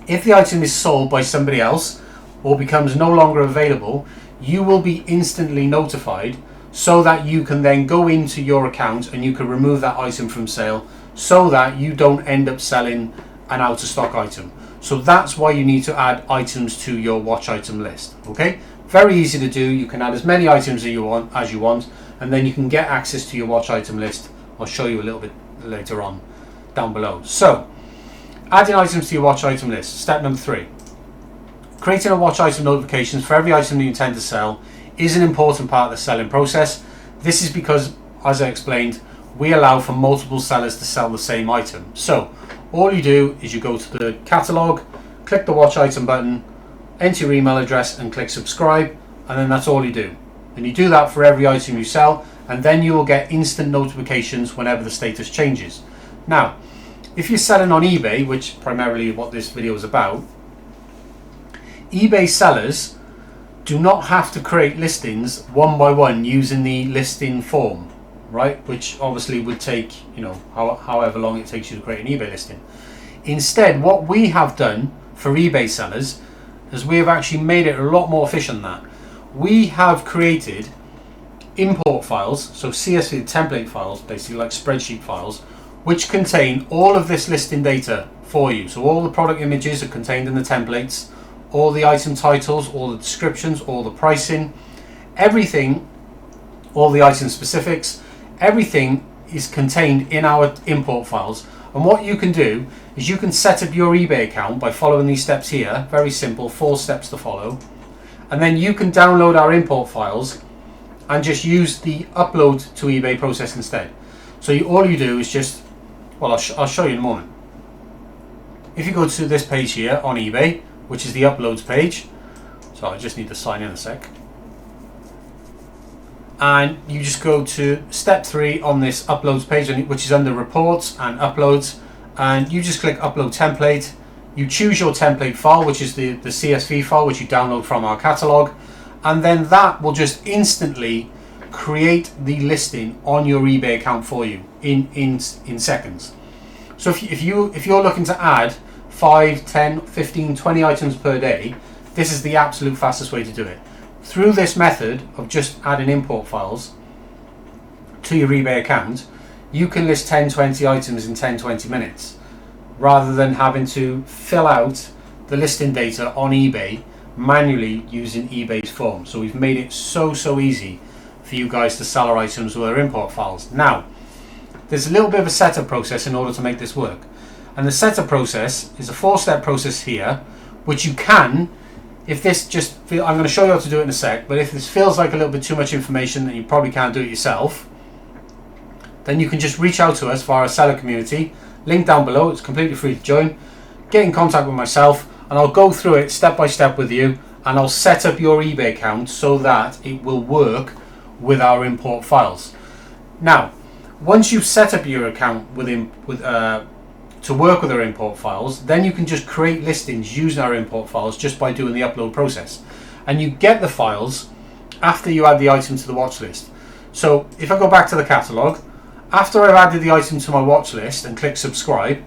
if the item is sold by somebody else or becomes no longer available, you will be instantly notified, so that you can then go into your account and you can remove that item from sale, so that you don't end up selling an out of stock item. So that's why you need to add items to your watch item list, okay? Very easy to do. You can add as many items as you want, and then you can get access to your watch item list. I'll show you a little bit later on down below. So adding items to your watch item list. Step number 3, creating a watch item notifications for every item you intend to sell is an important part of the selling process. This is because, as I explained, we allow for multiple sellers to sell the same item. So all you do is you go to the catalogue, click the watch item button, enter your email address, and click subscribe, and then that's all you do. And you do that for every item you sell, and then you will get instant notifications whenever the status changes. Now, if you're selling on eBay, which primarily what this video is about, eBay sellers do not have to create listings one by one using the listing form, right? Which obviously would take, however long it takes you to create an eBay listing. Instead, what we have done for eBay sellers is we have actually made it a lot more efficient than that. We have created import files, so CSV template files, basically like spreadsheet files, which contain all of this listing data for you. So all the product images are contained in the templates, all the item titles, all the descriptions, all the pricing, everything, all the item specifics, everything is contained in our import files. And what you can do is you can set up your eBay account by following these steps here. Very simple, 4 steps to follow. And then you can download our import files and just use the upload to eBay process instead. So all you do is just, well, I'll show you in a moment. If you go to this page here on eBay, which is the uploads page, so I just need to sign in a sec, and you just go to step 3 on this uploads page, which is under reports and uploads, and you just click upload template. You choose your template file, which is the CSV file which you download from our catalog, and then that will just instantly create the listing on your eBay account for you in seconds. So if you're looking to add 5, 10, 15, 20 items per day, this is the absolute fastest way to do it. Through this method of just adding import files to your eBay account, you can list 10, 20 items in 10, 20 minutes, rather than having to fill out the listing data on eBay manually using eBay's form. So we've made it so easy for you guys to sell our items with our import files. Now, there's a little bit of a setup process in order to make this work. And the setup process is a 4-step process here, which you can, if this I'm going to show you how to do it in a sec, but if this feels like a little bit too much information and you probably can't do it yourself, then you can just reach out to us via our seller community. Link down below, it's completely free to join. Get in contact with myself and I'll go through it step by step with you, and I'll set up your eBay account so that it will work with our import files. Now, once you've set up your account to work with our import files, then you can just create listings using our import files just by doing the upload process. And you get the files after you add the item to the watch list. So if I go back to the catalog, after I've added the item to my watch list and click subscribe,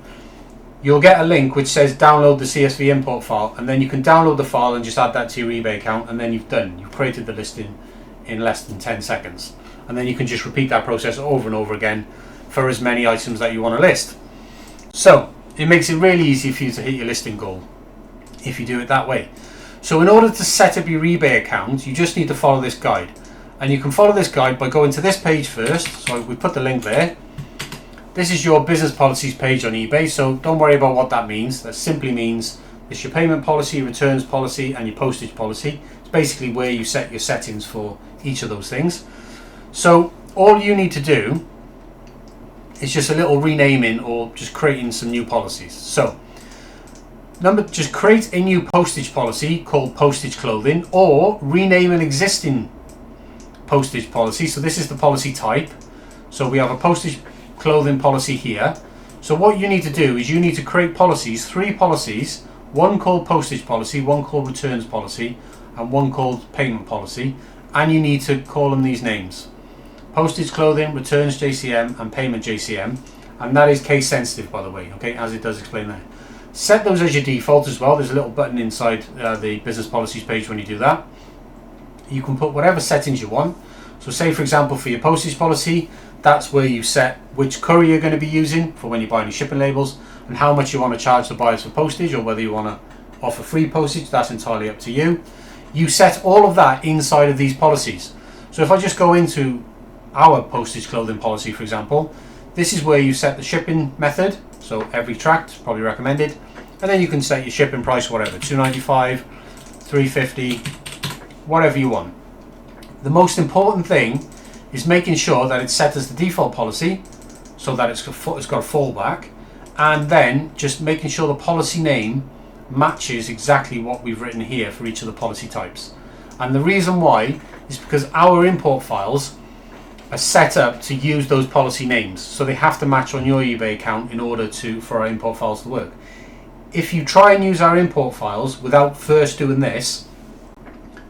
you'll get a link which says download the CSV import file, and then you can download the file and just add that to your eBay account, and then you've created the listing in less than 10 seconds. And then you can just repeat that process over and over again for as many items that you want to list. So it makes it really easy for you to hit your listing goal if you do it that way. So in order to set up your eBay account, you just need to follow this guide. And you can follow this guide by going to this page first. So we put the link there. This is your business policies page on eBay, so don't worry about what that means. That simply means it's your payment policy, returns policy, and your postage policy. It's basically where you set your settings for each of those things. So all you need to do is just a little renaming or just creating some new policies. So just create a new postage policy called postage clothing, or rename an existing postage policy. So this is the policy type. So we have a postage clothing policy here. So what you need to do is you need to create policies, 3 policies, one called postage policy, one called returns policy, and one called payment policy, and you need to call them these names: postage clothing, returns JCM, and payment JCM. And that is case sensitive, by the way, okay, as it does explain there. Set those as your default as well. There's a little button inside the business policies page when you do that. You can put whatever settings you want. So say, for example, for your postage policy, that's where you set which courier you're going to be using for when you buy any shipping labels, and how much you want to charge the buyers for postage, or whether you want to offer free postage. That's entirely up to you. You set all of that inside of these policies. So if I just go into our postage clothing policy, for example, this is where you set the shipping method. So every tracked, probably recommended, and then you can set your shipping price, whatever, $2.95, $3.50, whatever you want. The most important thing is making sure that it's set as the default policy, so that it's got a fallback, and then just making sure the policy name matches exactly what we've written here for each of the policy types. And the reason why is because our import files are set up to use those policy names, so they have to match on your eBay account in order for our import files to work. If you try and use our import files without first doing this,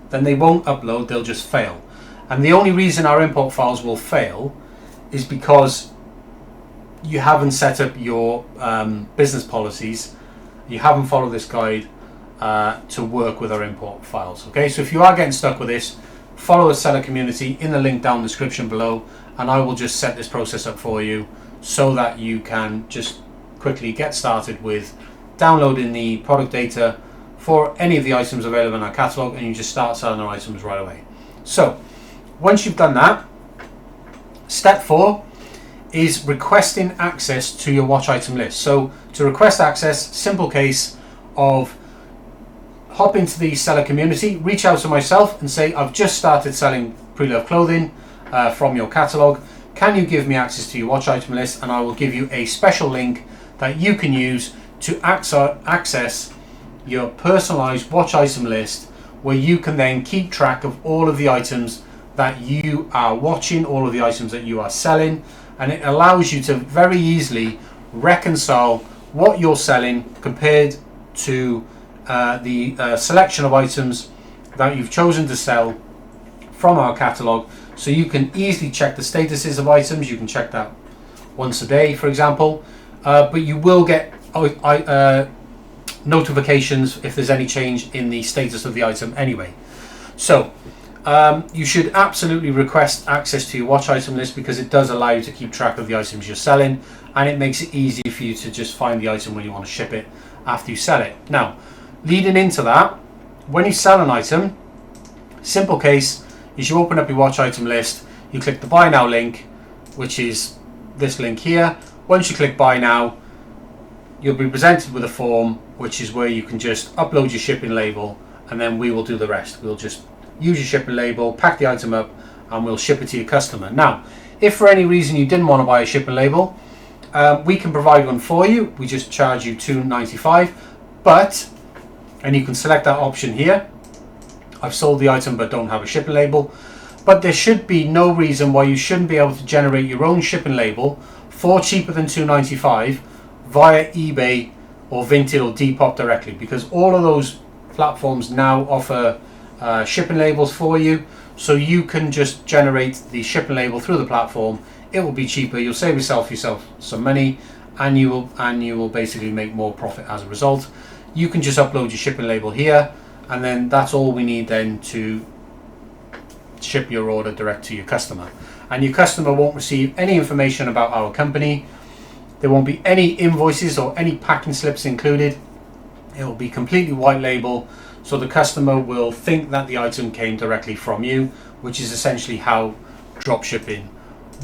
then they won't upload, they'll just fail. And the only reason our import files will fail is because you haven't set up your business policies, you haven't followed this guide to work with our import files. Okay, so if you are getting stuck with this, follow the seller community in the link down in the description below, and I will just set this process up for you so that you can just quickly get started with downloading the product data for any of the items available in our catalog, and you just start selling our items right away. So once you've done that, step 4 is requesting access to your watch item list. So to request access, simple case of hop into the seller community, reach out to myself and say, I've just started selling Preloved clothing from your catalog. Can you give me access to your watch item list? And I will give you a special link that you can use to access your personalized watch item list, where you can then keep track of all of the items that you are watching, all of the items that you are selling, and it allows you to very easily reconcile what you're selling compared to the selection of items that you've chosen to sell from our catalog. So you can easily check the statuses of items. You can check that once a day, for example, but you will get notifications if there's any change in the status of the item anyway. So you should absolutely request access to your watch item list, because it does allow you to keep track of the items you're selling, and it makes it easy for you to just find the item when you want to ship it after you sell it. Now, leading into that, when you sell an item, simple case is you open up your watch item list, you click the buy now link, which is this link here. Once you click buy now, you'll be presented with a form, which is where you can just upload your shipping label, and then we will do the rest. We'll just use your shipping label, pack the item up, and we'll ship it to your customer. Now, if for any reason you didn't want to buy a shipping label, we can provide one for you. We just charge you $2.95, and you can select that option here. I've sold the item but don't have a shipping label. But there should be no reason why you shouldn't be able to generate your own shipping label for cheaper than $2.95 via eBay or Vinted or Depop directly, because all of those platforms now offer shipping labels for you. So you can just generate the shipping label through the platform. It will be cheaper. You'll save yourself some money, and you will basically make more profit as a result. You can just upload your shipping label here, and then that's all we need then to ship your order direct to your customer. And your customer won't receive any information about our company. There won't be any invoices or any packing slips included. It will be completely white label, so the customer will think that the item came directly from you, which is essentially how drop shipping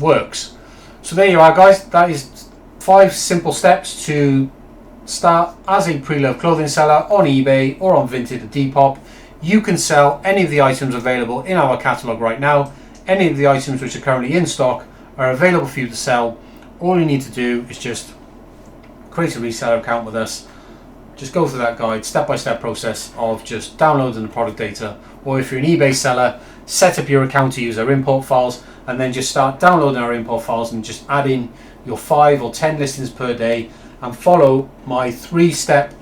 works. So there you are, guys. That is 5 simple steps to start as a Preloved clothing seller on eBay or on Vinted or Depop. You can sell any of the items available in our catalogue right now. Any of the items which are currently in stock are available for you to sell. All you need to do is just create a reseller account with us. Just go through that guide, step-by-step process of just downloading the product data, or if you're an eBay seller, set up your account to use our import files, and then just start downloading our import files and just add in your 5 or 10 listings per day, and follow my 3-step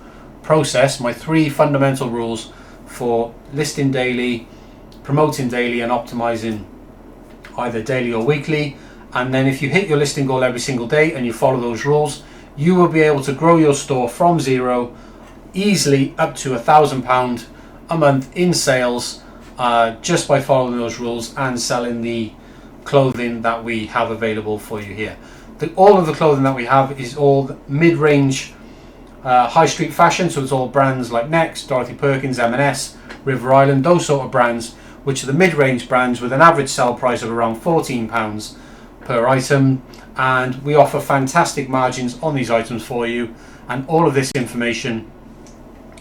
process, my 3 fundamental rules for listing daily, promoting daily, and optimizing either daily or weekly. And then if you hit your listing goal every single day and you follow those rules, you will be able to grow your store from zero easily up to £1,000 a month in sales, just by following those rules and selling the clothing that we have available for you here. All of the clothing that we have is all mid-range high street fashion, so it's all brands like Next, Dorothy Perkins, M&S, River Island, those sort of brands, which are the mid-range brands with an average sell price of around £14 per item. And we offer fantastic margins on these items for you, and all of this information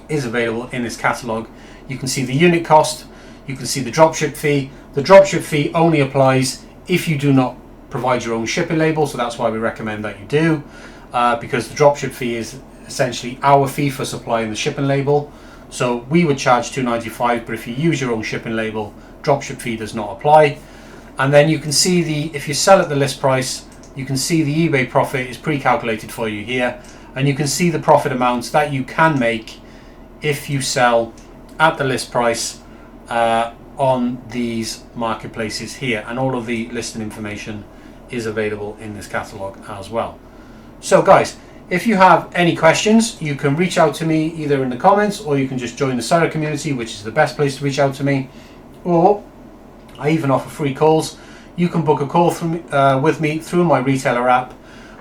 is available in this catalogue. You can see the unit cost, you can see the dropship fee. The dropship fee only applies if you do not provide your own shipping label, so that's why we recommend that you do, because the dropship fee is essentially our fee for supplying the shipping label. So we would charge $2.95, but if you use your own shipping label, dropship fee does not apply. And then you can see if you sell at the list price, you can see the eBay profit is pre-calculated for you here, and you can see the profit amounts that you can make if you sell at the list price on these marketplaces here. And all of the listing information is available in this catalogue as well. So guys, if you have any questions, you can reach out to me either in the comments, or you can just join the seller community, which is the best place to reach out to me. Or I even offer free calls. You can book a call with me through my retailer app,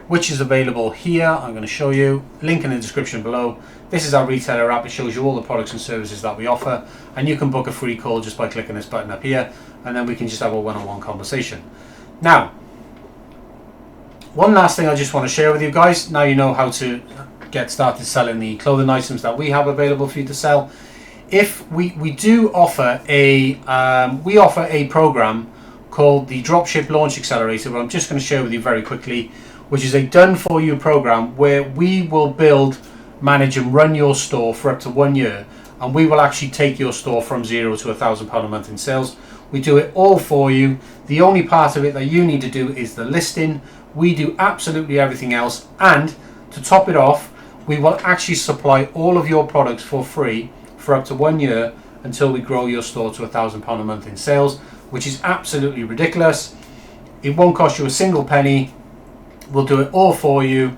which is available here. I'm going to show you, link in the description below. This is our retailer app. It shows you all the products and services that we offer, and you can book a free call just by clicking this button up here, and then we can just have a one-on-one conversation. Now, one last thing I just want to share with you guys. Now you know how to get started selling the clothing items that we have available for you to sell. If we do offer a program called the Dropship Launch Accelerator, but I'm just going to share with you very quickly, which is a done-for-you program where we will build, manage, and run your store for up to 1 year, and we will actually take your store from zero to £1,000 a month in sales. We do it all for you. The only part of it that you need to do is the listing. We do absolutely everything else, and to top it off, we will actually supply all of your products for free for up to 1 year until we grow your store to £1,000 a month in sales, which is absolutely ridiculous. It won't cost you a single penny. We'll do it all for you,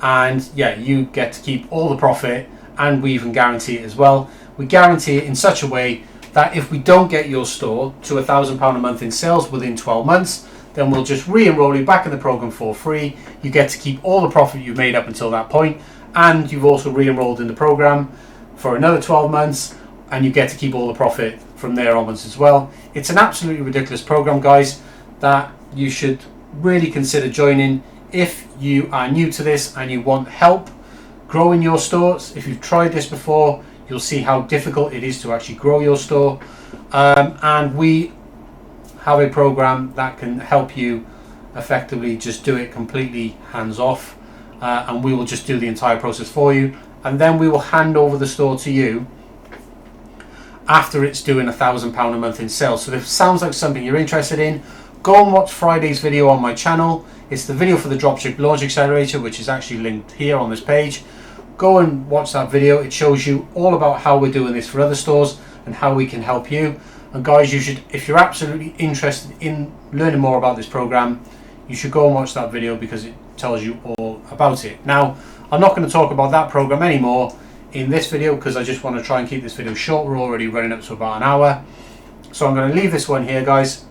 and yeah, you get to keep all the profit, and we even guarantee it as well. We guarantee it in such a way that if we don't get your store to £1,000 a month in sales within 12 months, then we'll just re-enroll you back in the program for free. You get to keep all the profit you've made up until that point, and you've also re-enrolled in the program for another 12 months, and you get to keep all the profit from there onwards as well. It's an absolutely ridiculous program, guys, that you should really consider joining if you are new to this and you want help growing your stores, if you've tried this before, you'll see how difficult it is to actually grow your store. And we have a program that can help you effectively just do it completely hands off, and we will just do the entire process for you, and then we will hand over the store to you after it's doing £1,000 a month in sales. So if it sounds like something you're interested in, go and watch Friday's video on my channel. It's the video for the Dropship Launch Accelerator, which is actually linked here on this page. Go and watch that video. It shows you all about how we're doing this for other stores and how we can help you. And guys, you should, if you're absolutely interested in learning more about this program, you should go and watch that video because it tells you all about it. Now, I'm not going to talk about that program anymore in this video because I just want to try and keep this video short. We're already running up to about an hour. So I'm going to leave this one here, guys.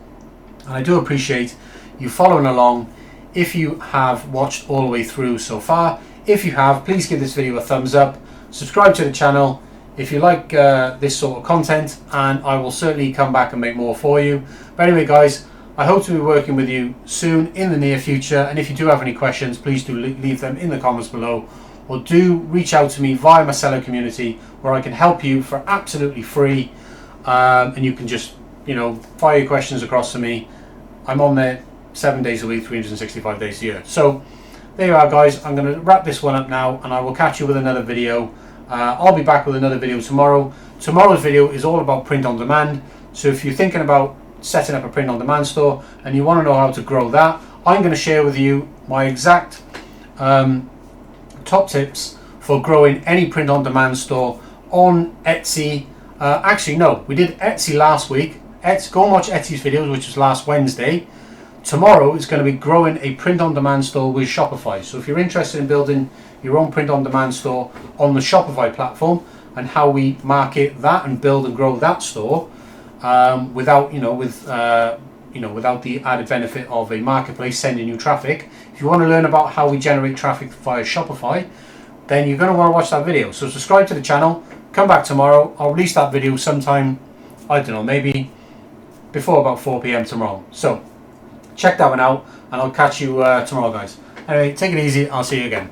And I do appreciate you following along if you have watched all the way through so far. If you have, please give this video a thumbs up. Subscribe to the channel if you like this sort of content, and I will certainly come back and make more for you. But anyway, guys, I hope to be working with you soon in the near future, and if you do have any questions, please do leave them in the comments below, or do reach out to me via my seller community where I can help you for absolutely free, and you can just, fire your questions across to me. I'm on there 7 days a week, 365 days a year. So there you are, guys. I'm going to wrap this one up now, and I will catch you with another video. I'll be back with another video tomorrow. Tomorrow's video is all about print on demand. So if you're thinking about setting up a print on demand store and you want to know how to grow that, I'm going to share with you my exact top tips for growing any print on demand store on Etsy. Actually, no, we did Etsy last week. Go and watch Etsy's videos, which was last Wednesday. Tomorrow is going to be growing a print on demand store with Shopify. So if you're interested in building your own print on demand store on the Shopify platform and how we market that and build and grow that store without without the added benefit of a marketplace sending you traffic. If you want to learn about how we generate traffic via Shopify, then you're going to want to watch that video. So subscribe to the channel, come back tomorrow. I'll release that video sometime, I don't know, maybe before about 4 p.m. tomorrow. So check that one out, and I'll catch you tomorrow, guys. Anyway, take it easy. I'll see you again.